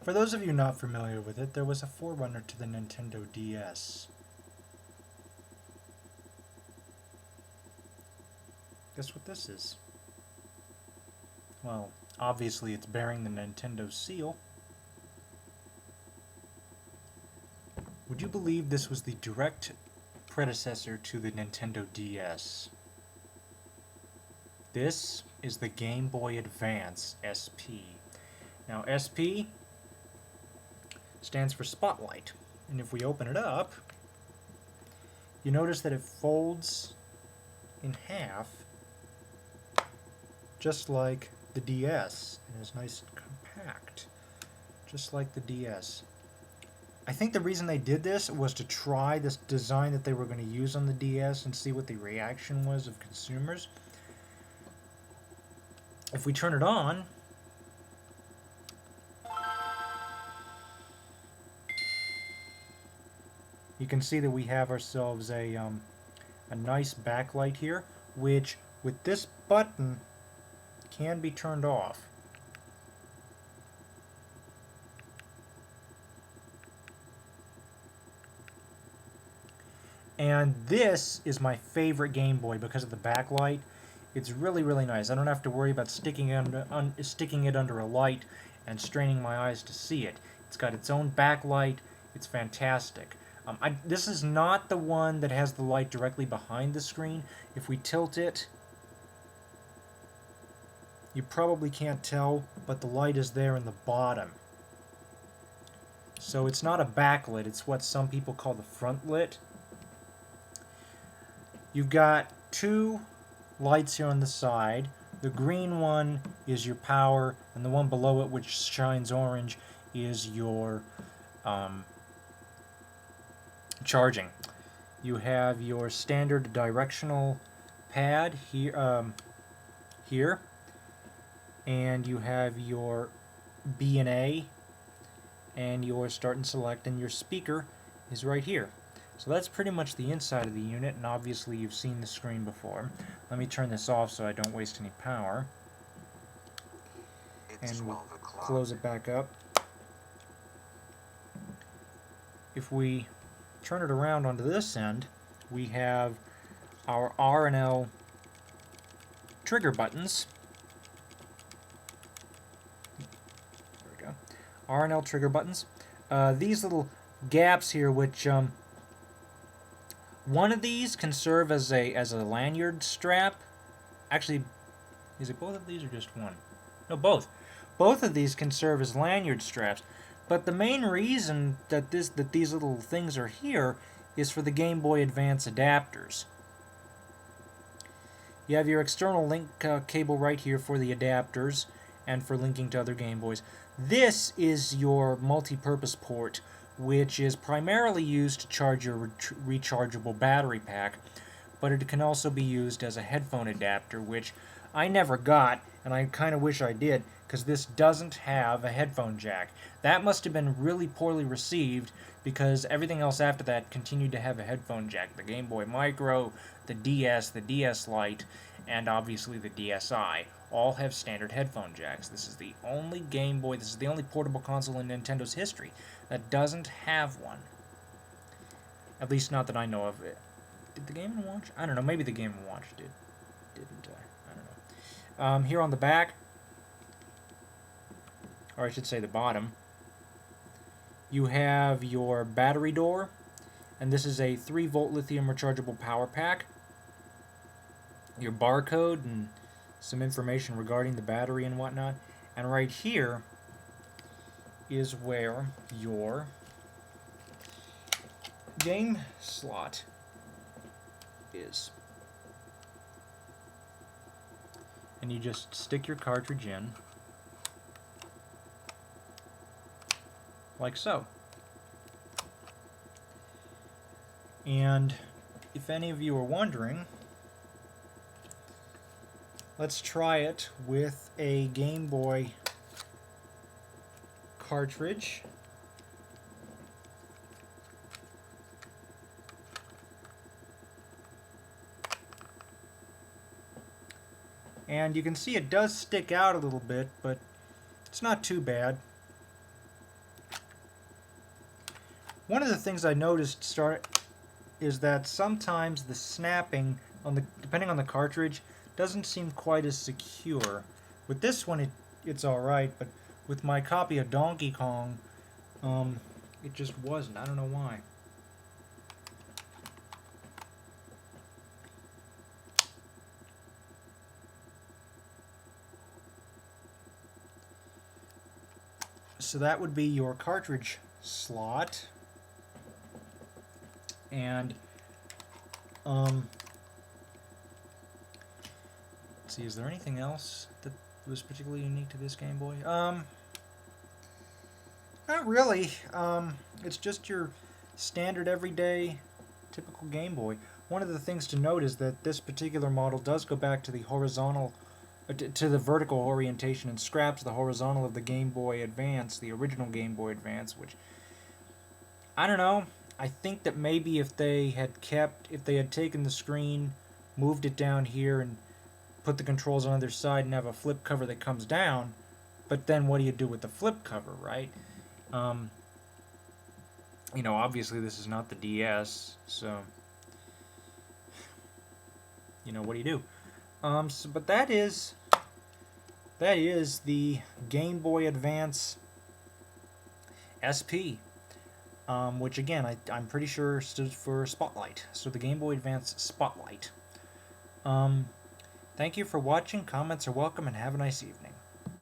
For those of you not familiar with it, there was a forerunner to the Nintendo DS. Guess what this is? Well, obviously it's bearing the Nintendo seal. Would you believe this was the direct predecessor to the Nintendo DS? This is the Game Boy Advance SP. Now SP stands for Spotlight, and if we open it up, you notice that it folds in half just like the DS, and is nice and compact, just like the DS. I think the reason they did this was to try this design that they were going to use on the DS and see what the reaction was of consumers. If we turn it on, you can see that we have ourselves a nice backlight here, which with this button can be turned off. And this is my favorite Game Boy because of the backlight. It's really, really nice. I don't have to worry about sticking it under a light and straining my eyes to see it. It's got its own backlight. It's fantastic. This is not the one that has the light directly behind the screen. If we tilt it, you probably can't tell, but the light is there in the bottom. So it's not a backlit, it's what some people call the front lit. You've got two lights here on the side. The green one is your power, and the one below it, which shines orange, is your charging. You have your standard directional pad here, and you have your B and A, and your start and select, and your speaker is right here. So that's pretty much the inside of the unit, and obviously you've seen the screen before. Let me turn this off so I don't waste any power. And we'll close it back up. If we turn it around onto this end, we have our R and L trigger buttons. There we go. R and L trigger buttons. These little gaps here, which one of these can serve as a lanyard strap. Actually, is it both of these or just one? No, both. Both of these can serve as lanyard straps. But the main reason that these little things are here is for the Game Boy Advance adapters. You have your external link cable right here for the adapters and for linking to other Game Boys. This is your multi-purpose port, which is primarily used to charge your rechargeable battery pack, but it can also be used as a headphone adapter, which I never got, and I kind of wish I did, because this doesn't have a headphone jack. That must have been really poorly received, because everything else after that continued to have a headphone jack. The Game Boy Micro, the DS Lite, and obviously the DSi all have standard headphone jacks. This is the only Game Boy, this is the only portable console in Nintendo's history that doesn't have one. At least not that I know of. Did the Game & Watch? I don't know. Maybe the Game & Watch did. Didn't I don't know. Here on the back, or I should say the bottom, you have your battery door, and this is a 3-volt lithium rechargeable power pack. Your barcode and some information regarding the battery and whatnot. And right here is where your game slot is. And you just stick your cartridge in, like so. And if any of you are wondering, let's try it with a Game Boy cartridge. And you can see it does stick out a little bit, but it's not too bad. One of the things I noticed is that sometimes the snapping, depending on the cartridge, doesn't seem quite as secure. With this one, it's alright, but with my copy of Donkey Kong, it just wasn't. I don't know why. So that would be your cartridge slot. And let's see, is there anything else that was particularly unique to this Game Boy? Not really. It's just your standard everyday typical Game Boy. One of the things to note is that this particular model does go back to the horizontal to the vertical orientation and scraps the horizontal of the Game Boy Advance, the original Game Boy Advance, which, I don't know, I think that maybe if they had taken the screen, moved it down here, and put the controls on either side and have a flip cover that comes down, but then what do you do with the flip cover, right? You know, obviously this is not the DS, so, you know, what do you do? But that is the Game Boy Advance SP, which again I'm pretty sure stood for Spotlight. So the Game Boy Advance Spotlight. Thank you for watching. Comments are welcome, and have a nice evening.